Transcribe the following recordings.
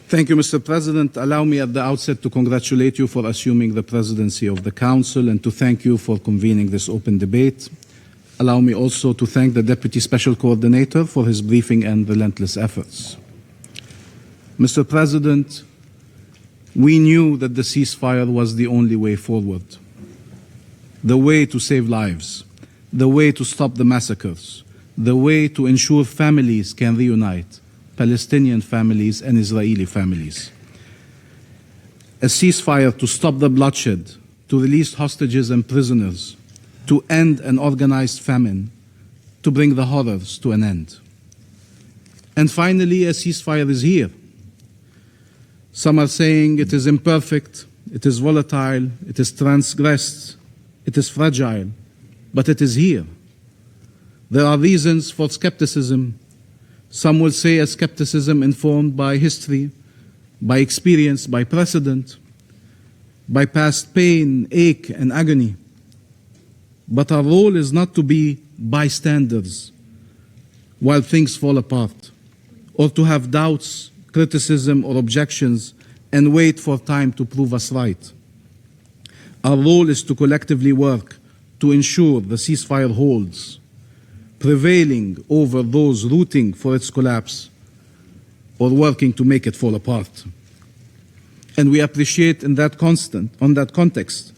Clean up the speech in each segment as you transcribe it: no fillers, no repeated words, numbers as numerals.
Thank you, Mr. President. Allow me at the outset to congratulate you for assuming the presidency of the Council and to thank you for convening this open debate. Allow me also to thank the Deputy Special Coordinator for his briefing and relentless efforts. Mr. President, we knew that the ceasefire was the only way forward, the way to save lives, the way to stop the massacres, the way to ensure families can reunite, Palestinian families and Israeli families. A ceasefire to stop the bloodshed, to release hostages and prisoners, to end an organized famine, to bring the horrors to an end. And finally, a ceasefire is here. Some are saying it is imperfect, it is volatile, it is transgressed, it is fragile, but it is here. There are reasons for skepticism. Some will say a skepticism informed by history, by experience, by precedent, by past pain, ache, and agony. But our role is not to be bystanders while things fall apart, or to have doubts, criticism, or objections and wait for time to prove us right. Our role is to collectively work to ensure the ceasefire holds, prevailing over those rooting for its collapse or working to make it fall apart. And we appreciate on that context,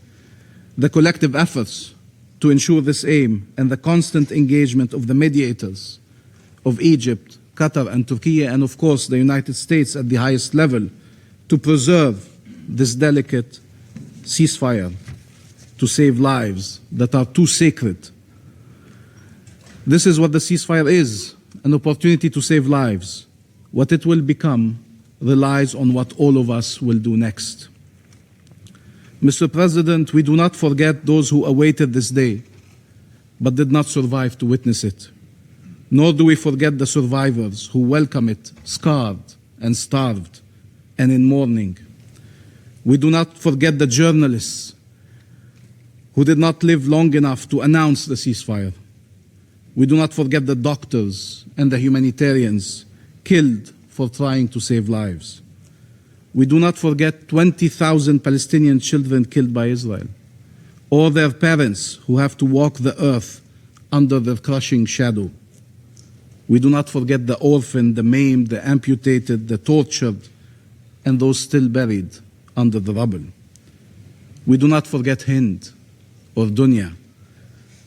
the collective efforts to ensure this aim and the constant engagement of the mediators of Egypt, Qatar, and Turkey, and of course the United States at the highest level, to preserve this delicate ceasefire, to save lives that are too sacred. This is what the ceasefire is, an opportunity to save lives. What it will become relies on what all of us will do next. Mr. President, we do not forget those who awaited this day, but did not survive to witness it. Nor do we forget the survivors who welcome it scarred and starved and in mourning. We do not forget the journalists who did not live long enough to announce the ceasefire. We do not forget the doctors and the humanitarians killed for trying to save lives. We do not forget 20,000 Palestinian children killed by Israel, or their parents who have to walk the earth under their crushing shadow. We do not forget the orphaned, the maimed, the amputated, the tortured, and those still buried under the rubble. We do not forget Hind or Dunya,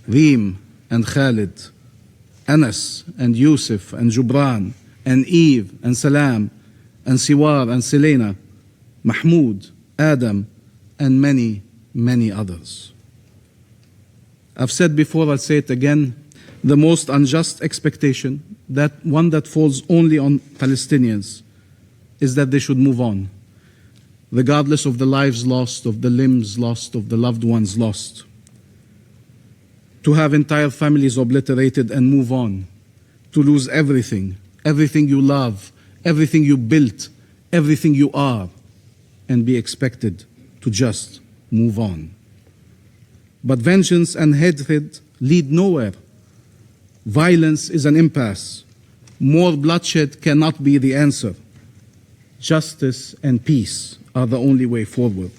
Reem and Khalid, Anas and Yusuf and Jubran and Eve and Salam and Siwar and Selena, Mahmoud, Adam, and many, many others. I've said before, I'll say it again, the most unjust expectation, that one that falls only on Palestinians, is that they should move on, regardless of the lives lost, of the limbs lost, of the loved ones lost. To have entire families obliterated and move on, to lose everything, everything you love, everything you built, everything you are, and be expected to just move on. But vengeance and hatred lead nowhere. Violence is an impasse. More bloodshed cannot be the answer. Justice and peace are the only way forward.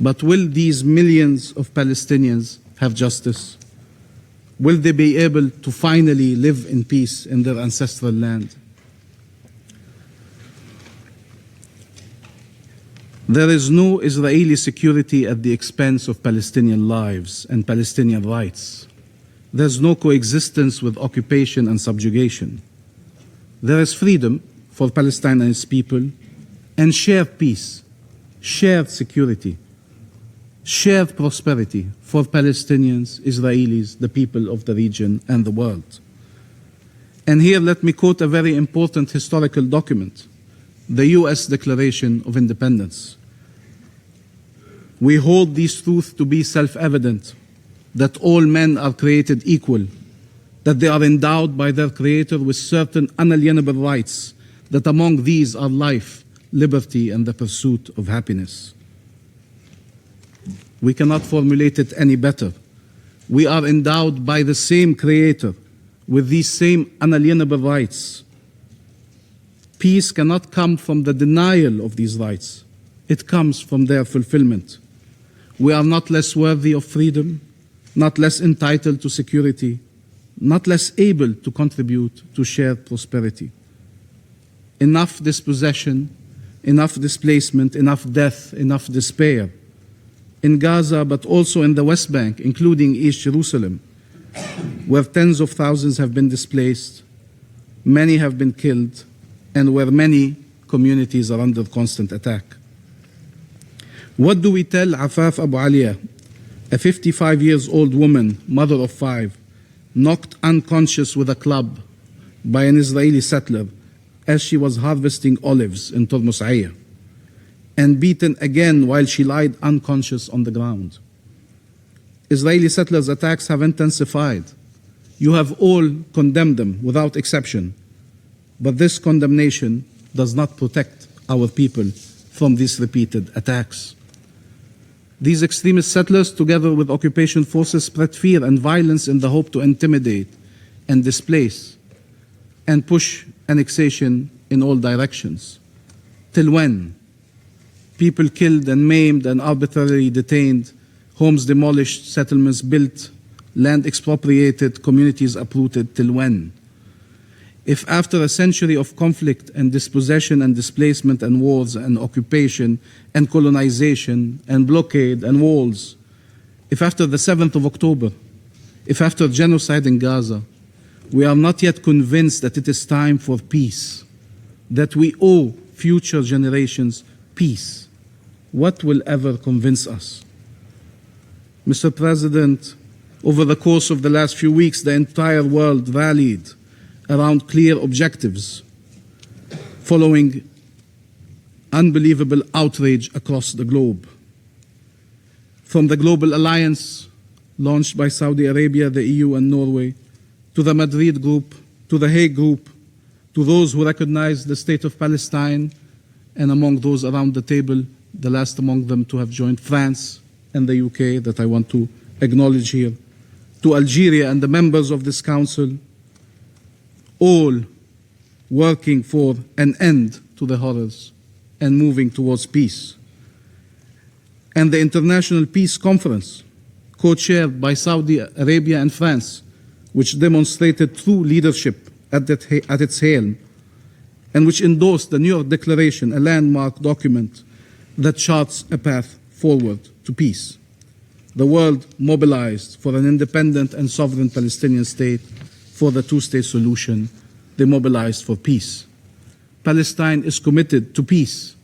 But will these millions of Palestinians have justice? Will they be able to finally live in peace in their ancestral land? There is no Israeli security at the expense of Palestinian lives and Palestinian rights. There's no coexistence with occupation and subjugation. There is freedom for Palestine and its people, and shared peace, shared security, shared prosperity for Palestinians, Israelis, the people of the region, and the world. And here let me quote a very important historical document, the US Declaration of Independence. We hold these truths to be self-evident, that all men are created equal, that they are endowed by their Creator with certain unalienable rights, that among these are life, liberty, and the pursuit of happiness. We cannot formulate it any better. We are endowed by the same Creator with these same unalienable rights. Peace cannot come from the denial of these rights. It comes from their fulfillment. We are not less worthy of freedom, not less entitled to security, not less able to contribute to shared prosperity. Enough dispossession, enough displacement, enough death, enough despair. In Gaza, but also in the West Bank, including East Jerusalem, where tens of thousands have been displaced, many have been killed, and where many communities are under constant attack. What do we tell Afaf Abu Aliya, a 55-year-old woman, mother of 5, knocked unconscious with a club by an Israeli settler as she was harvesting olives in Tormos Aya, and beaten again while she lied unconscious on the ground? Israeli settlers' attacks have intensified. You have all condemned them without exception, but this condemnation does not protect our people from these repeated attacks. These extremist settlers, together with occupation forces, spread fear and violence in the hope to intimidate and displace and push annexation in all directions. Till when? People killed and maimed and arbitrarily detained, homes demolished, settlements built, land expropriated, communities uprooted. Till when? If after a century of conflict and dispossession and displacement and wars and occupation and colonization and blockade and walls, if after the 7th of October, if after genocide in Gaza, we are not yet convinced that it is time for peace, that we owe future generations peace, what will ever convince us? Mr. President, over the course of the last few weeks, the entire world rallied around clear objectives, following unbelievable outrage across the globe. From the Global Alliance, launched by Saudi Arabia, the EU and Norway, to the Madrid Group, to the Hague Group, to those who recognize the state of Palestine, and among those around the table, the last among them to have joined France and the UK, that I want to acknowledge here, to Algeria and the members of this council, all working for an end to the horrors and moving towards peace. And the International Peace Conference, co-chaired by Saudi Arabia and France, which demonstrated true leadership at its helm, and which endorsed the New York Declaration, a landmark document that charts a path forward to peace. The world mobilized for an independent and sovereign Palestinian state, for the two-state solution. They mobilized for peace. Palestine is committed to peace.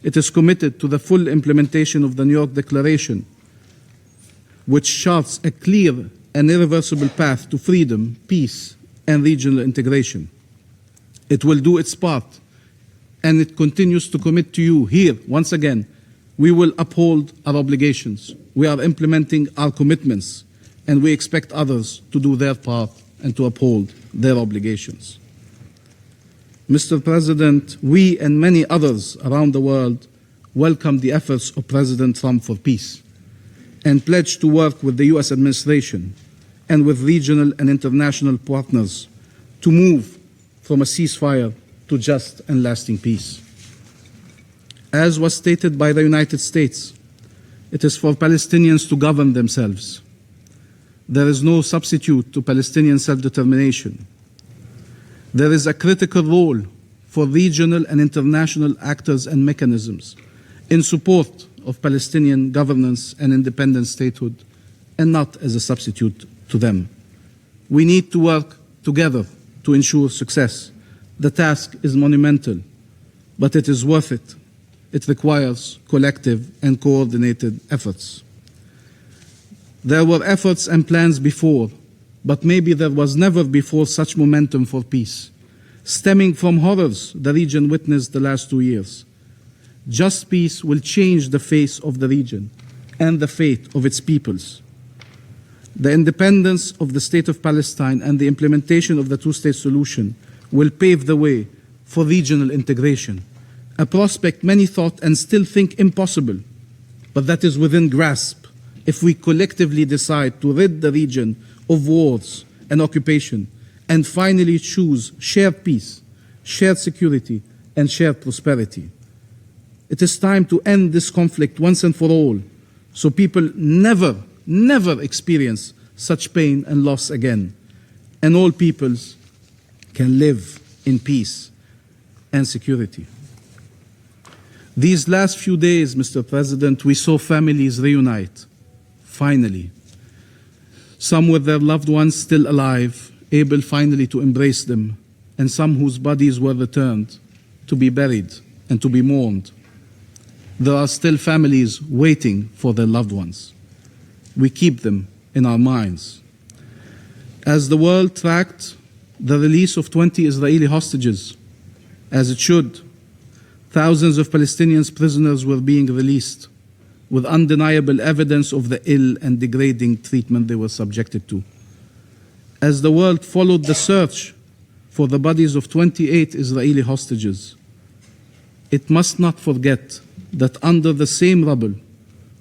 It is committed to the full implementation of the New York Declaration, which charts a clear and irreversible path to freedom, peace, and regional integration. It will do its part, and it continues to commit to you here, once again, we will uphold our obligations. We are implementing our commitments, and we expect others to do their part and to uphold their obligations. Mr. President, we and many others around the world welcome the efforts of President Trump for peace and pledge to work with the US administration and with regional and international partners to move from a ceasefire to just and lasting peace. As was stated by the United States, it is for Palestinians to govern themselves. There is no substitute to Palestinian self-determination. There is a critical role for regional and international actors and mechanisms in support of Palestinian governance and independent statehood, and not as a substitute to them. We need to work together to ensure success. The task is monumental, but it is worth it. It requires collective and coordinated efforts. There were efforts and plans before, but maybe there was never before such momentum for peace, stemming from horrors the region witnessed the last 2 years. Just peace will change the face of the region and the fate of its peoples. The independence of the State of Palestine and the implementation of the two-state solution will pave the way for regional integration, a prospect many thought and still think impossible, but that is within grasp if we collectively decide to rid the region of wars and occupation and finally choose shared peace, shared security, and shared prosperity. It is time to end this conflict once and for all, so people never experience such pain and loss again, and all peoples can live in peace and security. These last few days, Mr. President, we saw families reunite, finally. Some with their loved ones still alive, able finally to embrace them, and some whose bodies were returned to be buried and to be mourned. There are still families waiting for their loved ones. We keep them in our minds. As the world tracked the release of 20 Israeli hostages, as it should, thousands of Palestinian prisoners were being released with undeniable evidence of the ill and degrading treatment they were subjected to. As the world followed the search for the bodies of 28 Israeli hostages, it must not forget that under the same rubble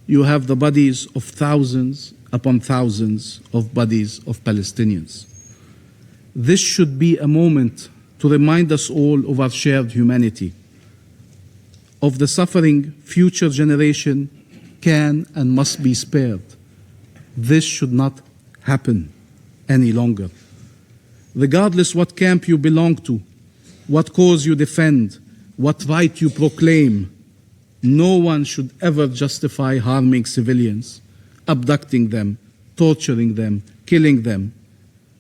you have the bodies of thousands upon thousands of bodies of Palestinians. This should be a moment to remind us all of our shared humanity, of the suffering future generation can and must be spared. This should not happen any longer. Regardless what camp you belong to, what cause you defend, what right you proclaim, no one should ever justify harming civilians, abducting them, torturing them, killing them.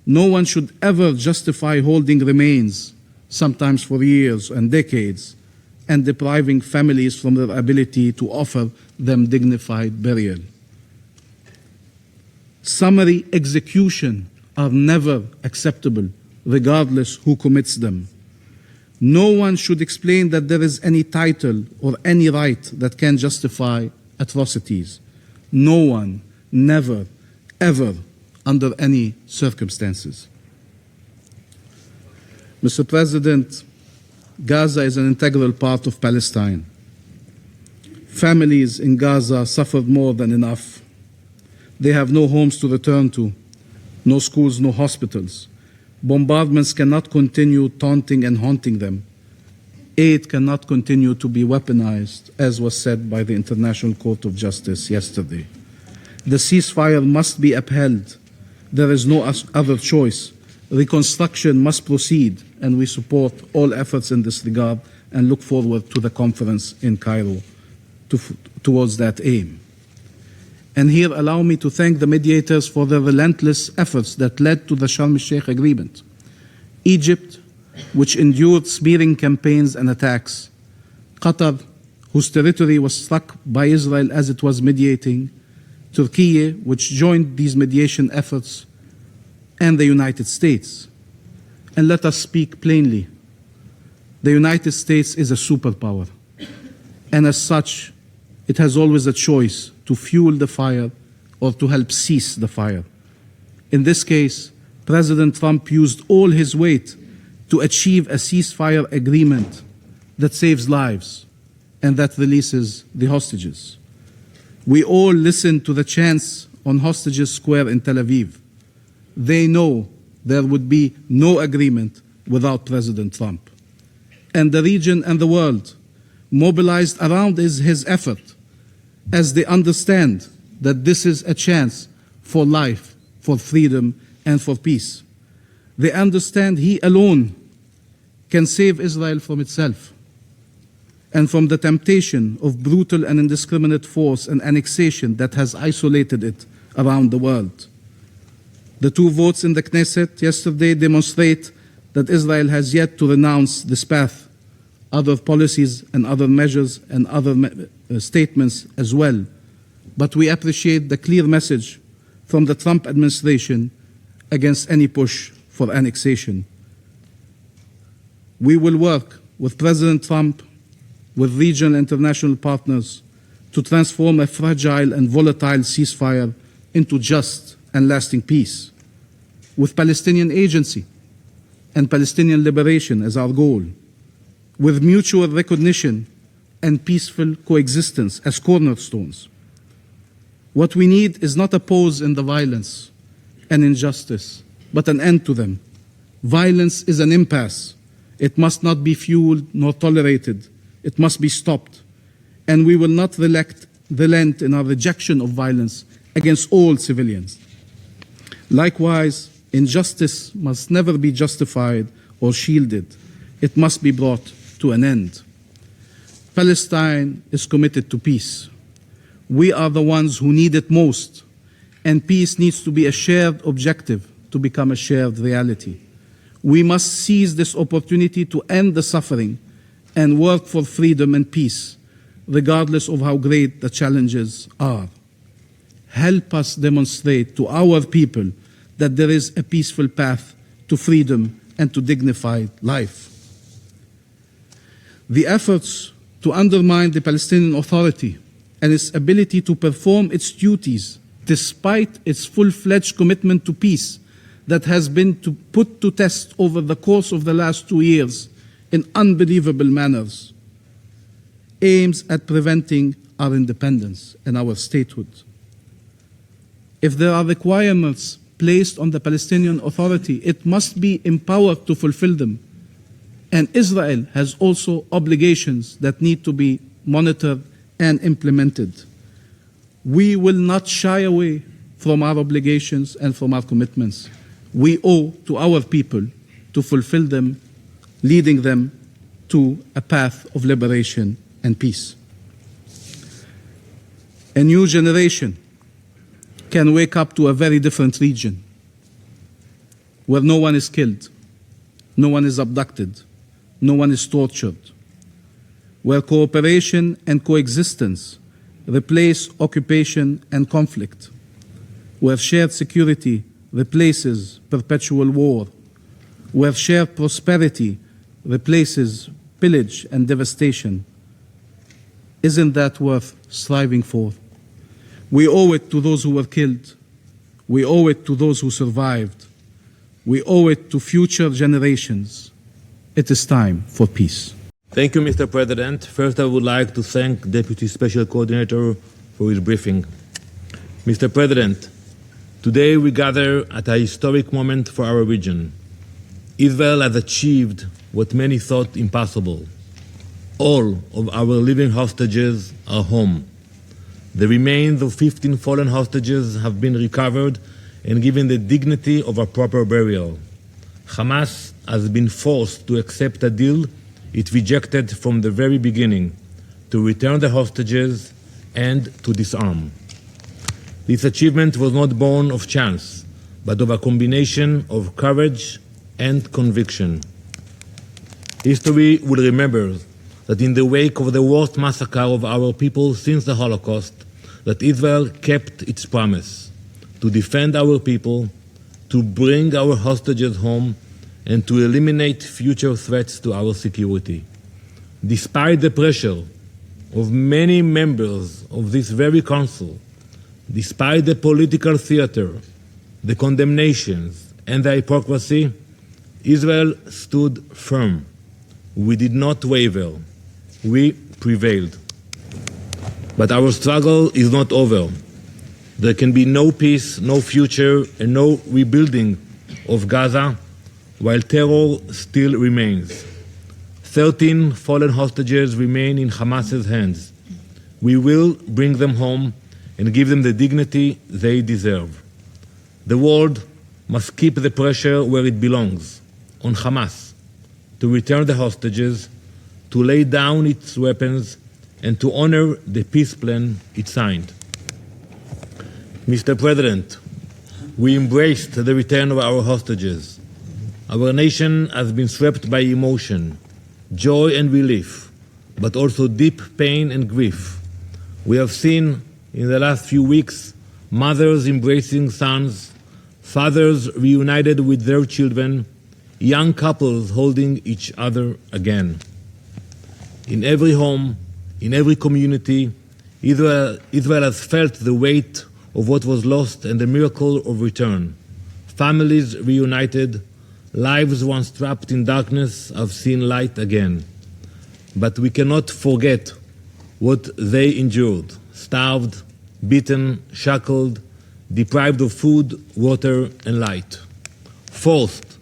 No one should ever justify holding remains, sometimes for years and decades, and depriving families from their ability to offer them dignified burial. Summary execution are never acceptable, regardless who commits them. No one should explain that there is any title or any right that can justify atrocities. No one, never, ever, under any circumstances. Mr. President, Gaza is an integral part of Palestine. Families in Gaza suffered more than enough. They have no homes to return to, no schools, no hospitals. Bombardments cannot continue taunting and haunting them. Aid cannot continue to be weaponized, as was said by the International Court of Justice yesterday. The ceasefire must be upheld. There is no other choice. Reconstruction must proceed, and we support all efforts in this regard and look forward to the conference in Cairo towards that aim. And here allow me to thank the mediators for their relentless efforts that led to the Sharm el Sheikh agreement. Egypt, which endured smearing campaigns and attacks. Qatar, whose territory was struck by Israel as it was mediating. Turkey, which joined these mediation efforts. And the United States. And let us speak plainly. The United States is a superpower. And as such, it has always a choice to fuel the fire or to help cease the fire. In this case, President Trump used all his weight to achieve a ceasefire agreement that saves lives and that releases the hostages. We all listened to the chants on Hostages Square in Tel Aviv. They know there would be no agreement without President Trump. And the region and the world mobilized around his effort as they understand that this is a chance for life, for freedom, and for peace. They understand he alone can save Israel from itself and from the temptation of brutal and indiscriminate force and annexation that has isolated it around the world. The 2 votes in the Knesset yesterday demonstrate that Israel has yet to renounce this path. Other policies and other measures and other statements as well. But we appreciate the clear message from the Trump administration against any push for annexation. We will work with President Trump, with regional and international partners, to transform a fragile and volatile ceasefire into just and lasting peace, with Palestinian agency and Palestinian liberation as our goal, with mutual recognition and peaceful coexistence as cornerstones. What we need is not a pause in the violence and injustice, but an end to them. Violence is an impasse. It must not be fueled nor tolerated. It must be stopped. And we will not relent in our rejection of violence against all civilians. Likewise, injustice must never be justified or shielded. It must be brought to an end. Palestine is committed to peace. We are the ones who need it most, and peace needs to be a shared objective to become a shared reality. We must seize this opportunity to end the suffering and work for freedom and peace, regardless of how great the challenges are. Help us demonstrate to our people that there is a peaceful path to freedom and to dignified life. The efforts to undermine the Palestinian Authority and its ability to perform its duties despite its full-fledged commitment to peace that has been put to test over the course of the last 2 years in unbelievable manners, aims at preventing our independence and our statehood. If there are requirements placed on the Palestinian Authority, it must be empowered to fulfill them. And Israel has also obligations that need to be monitored and implemented. We will not shy away from our obligations and from our commitments. We owe to our people to fulfill them, leading them to a path of liberation and peace. A new generation can wake up to a very different region where no one is killed, no one is abducted, no one is tortured, where cooperation and coexistence replace occupation and conflict, where shared security replaces perpetual war, where shared prosperity replaces pillage and devastation. Isn't that worth striving for? We owe it to those who were killed. We owe it to those who survived. We owe it to future generations. It is time for peace. Thank you, Mr. President. First, I would like to thank Deputy Special Coordinator for his briefing. Mr. President, today we gather at a historic moment for our region. Israel has achieved what many thought impossible. All of our living hostages are home. The remains of 15 fallen hostages have been recovered and given the dignity of a proper burial. Hamas has been forced to accept a deal it rejected from the very beginning, to return the hostages and to disarm. This achievement was not born of chance, but of a combination of courage and conviction. History will remember that in the wake of the worst massacre of our people since the Holocaust, that Israel kept its promise to defend our people, to bring our hostages home, and to eliminate future threats to our security. Despite the pressure of many members of this very council, despite the political theater, the condemnations, and the hypocrisy, Israel stood firm. We did not waver. We prevailed. But our struggle is not over. There can be no peace, no future, and no rebuilding of Gaza while terror still remains. 13 fallen hostages remain in Hamas's hands. We will bring them home and give them the dignity they deserve. The world must keep the pressure where it belongs, on Hamas, to return the hostages, to lay down its weapons, and to honor the peace plan it signed. Mr. President, we embraced the return of our hostages. Our nation has been swept by emotion, joy and relief, but also deep pain and grief. We have seen in the last few weeks mothers embracing sons, fathers reunited with their children, young couples holding each other again. In every home, in every community, Israel has felt the weight of what was lost and the miracle of return. Families reunited, lives once trapped in darkness have seen light again. But we cannot forget what they endured: starved, beaten, shackled, deprived of food, water, and light, forced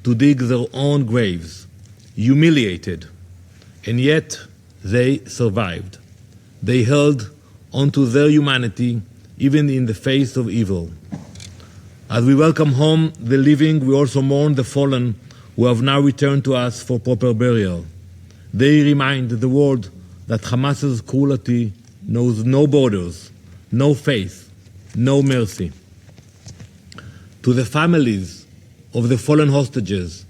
to dig their own graves, humiliated, and yet they survived. They held onto their humanity even in the face of evil. As we welcome home the living, we also mourn the fallen who have now returned to us for proper burial. They remind the world that Hamas's cruelty knows no borders, no faith, no mercy. To the families of the fallen hostages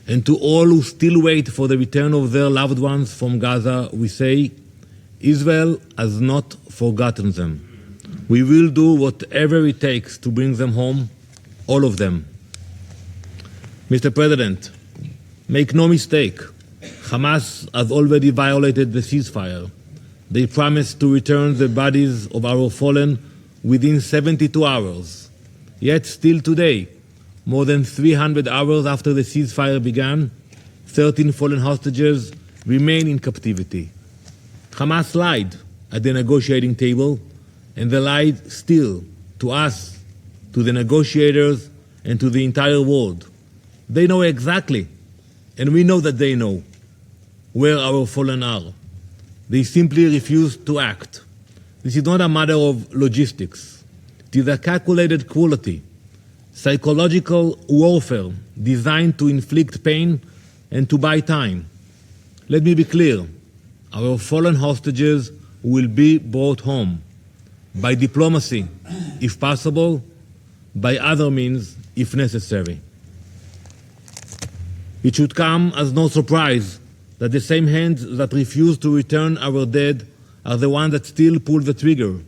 and to all who still wait for the return of their loved ones from Gaza, we say, Israel has not forgotten them. We will do whatever it takes to bring them home, all of them. Mr. President, make no mistake, Hamas has already violated the ceasefire. They promised to return the bodies of our fallen within 72 hours. Yet still today, more than 300 hours after the ceasefire began, 13 fallen hostages remain in captivity. Hamas lied at the negotiating table, and they lied still to us, to the negotiators, and to the entire world. They know exactly, and we know that they know, where our fallen are. They simply refuse to act. This is not a matter of logistics. It is a calculated cruelty, psychological warfare designed to inflict pain and to buy time. Let me be clear. Our fallen hostages will be brought home by diplomacy, if possible, by other means, if necessary. It should come as no surprise that the same hands that refuse to return our dead are the ones that still pull the trigger.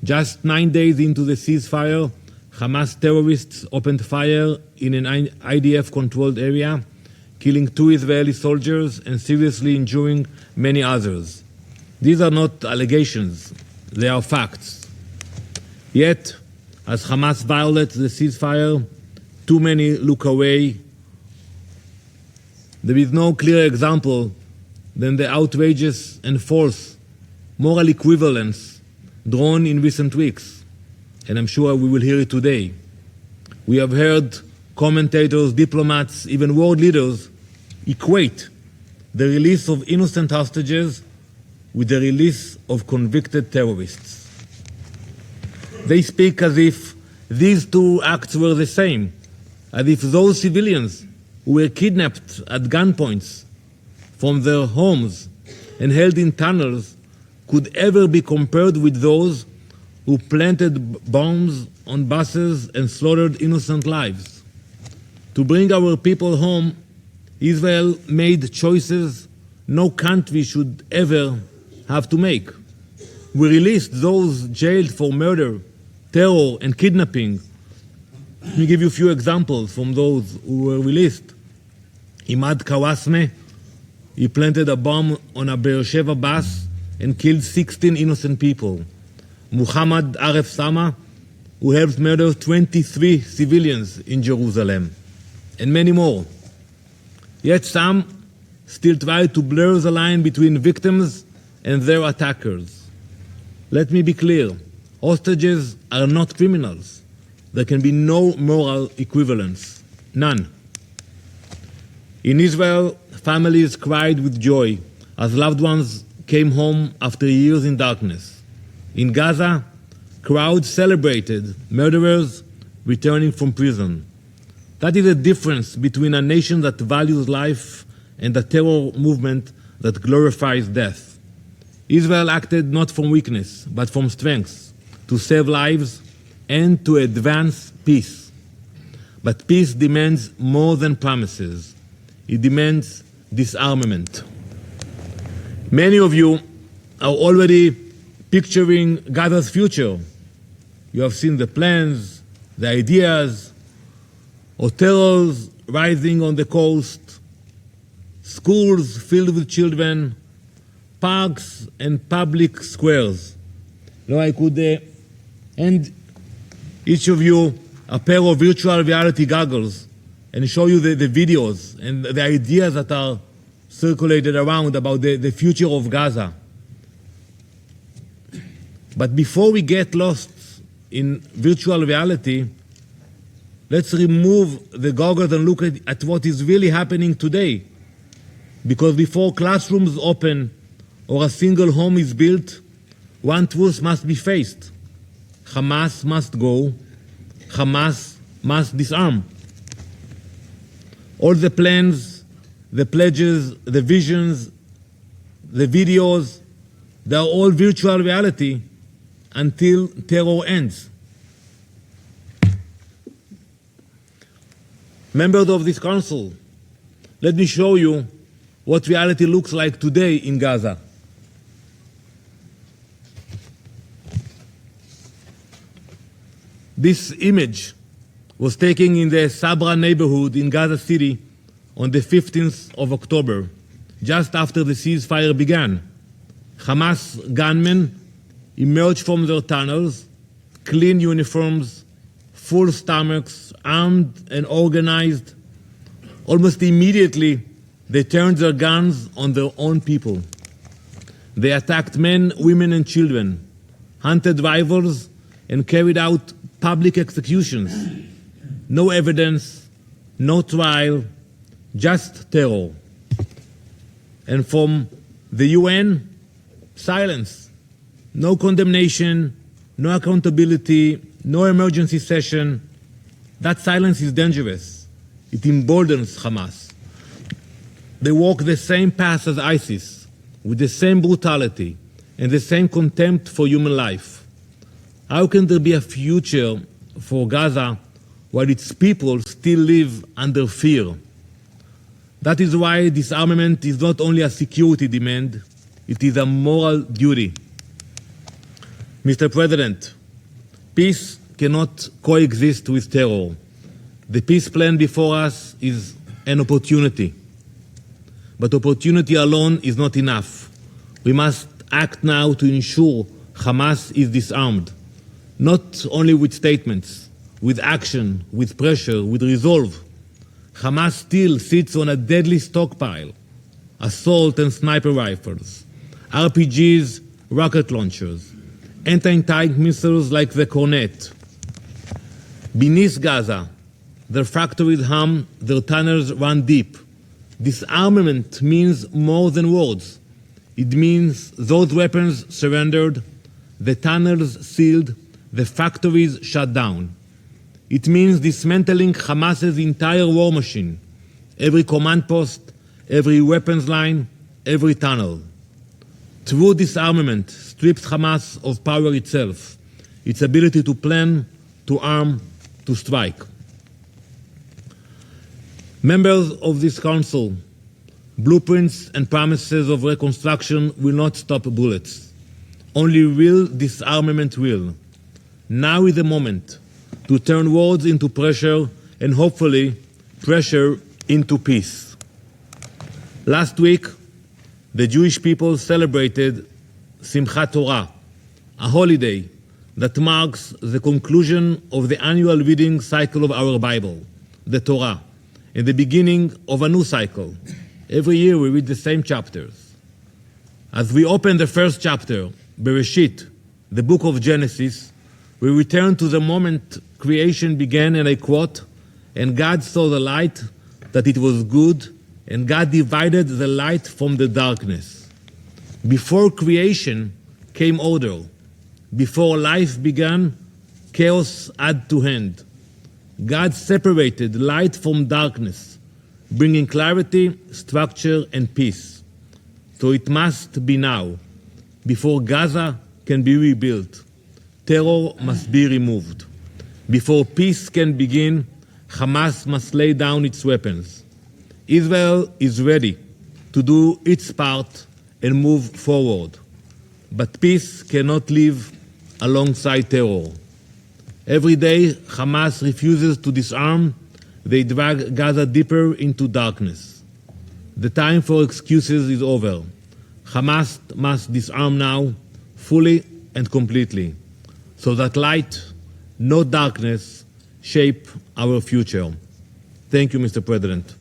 Just 9 days into the ceasefire, Hamas terrorists opened fire in an IDF-controlled area, killing 2 Israeli soldiers and seriously injuring many others. These are not allegations, they are facts. Yet, as Hamas violates the ceasefire, too many look away. There is no clearer example than the outrageous and false moral equivalence drawn in recent weeks, and I'm sure we will hear it today. We have heard commentators, diplomats, even world leaders equate the release of innocent hostages with the release of convicted terrorists. They speak as if these two acts were the same, as if those civilians who were kidnapped at gunpoints from their homes and held in tunnels could ever be compared with those who planted bombs on buses and slaughtered innocent lives. To bring our people home, Israel made choices no country should ever have to make. We released those jailed for murder, terror, and kidnapping. Let me give you a few examples from those who were released. Imad Kawasme, he planted a bomb on a Beersheba bus and killed 16 innocent people. Muhammad Aref Sama, who helped murder 23 civilians in Jerusalem, and many more. Yet some still try to blur the line between victims and their attackers. Let me be clear, hostages are not criminals. There can be no moral equivalence, none. In Israel, families cried with joy as loved ones came home after years in darkness. In Gaza, crowds celebrated murderers returning from prison. That is the difference between a nation that values life and a terror movement that glorifies death. Israel acted not from weakness, but from strength, to save lives and to advance peace. But peace demands more than promises. It demands disarmament. Many of you are already picturing Gaza's future. You have seen the plans, the ideas, hotels rising on the coast, schools filled with children, parks and public squares. Now I could hand each of you a pair of virtual reality goggles and show you the videos and the ideas that are circulated around about the future of Gaza. But before we get lost in virtual reality, let's remove the goggles and look at what is really happening today. Because before classrooms open or a single home is built, one truth must be faced. Hamas must go. Hamas must disarm. All the plans, the pledges, the visions, the videos, they are all virtual reality until terror ends. Members of this council, let me show you what reality looks like today in Gaza. This image was taken in the Sabra neighborhood in Gaza City on the 15th of October, just after the ceasefire began. Hamas gunmen emerged from their tunnels, clean uniforms, full stomachs, armed and organized. Almost immediately, they turned their guns on their own people. They attacked men, women, and children, hunted rivals, and carried out public executions. No evidence, no trial, just terror. And from the UN, silence. No condemnation, no accountability, no emergency session. That silence is dangerous. It emboldens Hamas. They walk the same path as ISIS, with the same brutality and the same contempt for human life. How can there be a future for Gaza while its people still live under fear? That is why disarmament is not only a security demand, it is a moral duty. Mr. President, peace cannot coexist with terror. The peace plan before us is an opportunity. But opportunity alone is not enough. We must act now to ensure Hamas is disarmed, not only with statements, with action, with pressure, with resolve. Hamas still sits on a deadly stockpile: assault and sniper rifles, RPGs, rocket launchers, anti-tank missiles like the Cornet. Beneath Gaza, their factories hum, their tunnels run deep. Disarmament means more than words. It means those weapons surrendered, the tunnels sealed, the factories shut down. It means dismantling Hamas's entire war machine, every command post, every weapons line, every tunnel. True disarmament strips Hamas of power itself, its ability to plan, to arm, to strike. Members of this council, blueprints and promises of reconstruction will not stop bullets. Only real disarmament will. Now is the moment to turn words into pressure and hopefully pressure into peace. Last week, the Jewish people celebrated Simchat Torah, a holiday that marks the conclusion of the annual reading cycle of our Bible, the Torah, and the beginning of a new cycle. Every year we read the same chapters. As we open the first chapter, Bereshit, the book of Genesis, we return to the moment creation began, and I quote, "And God saw the light, that it was good, and God divided the light from the darkness." Before creation came order. Before life began, chaos had to hand. God separated light from darkness, bringing clarity, structure, and peace. So it must be now. Before Gaza can be rebuilt, terror must be removed. Before peace can begin, Hamas must lay down its weapons. Israel is ready to do its part and move forward. But peace cannot live alongside terror. Every day, Hamas refuses to disarm. They drag Gaza deeper into darkness. The time for excuses is over. Hamas must disarm now, fully and completely, so that light, not darkness, shape our future. Thank you, Mr. President.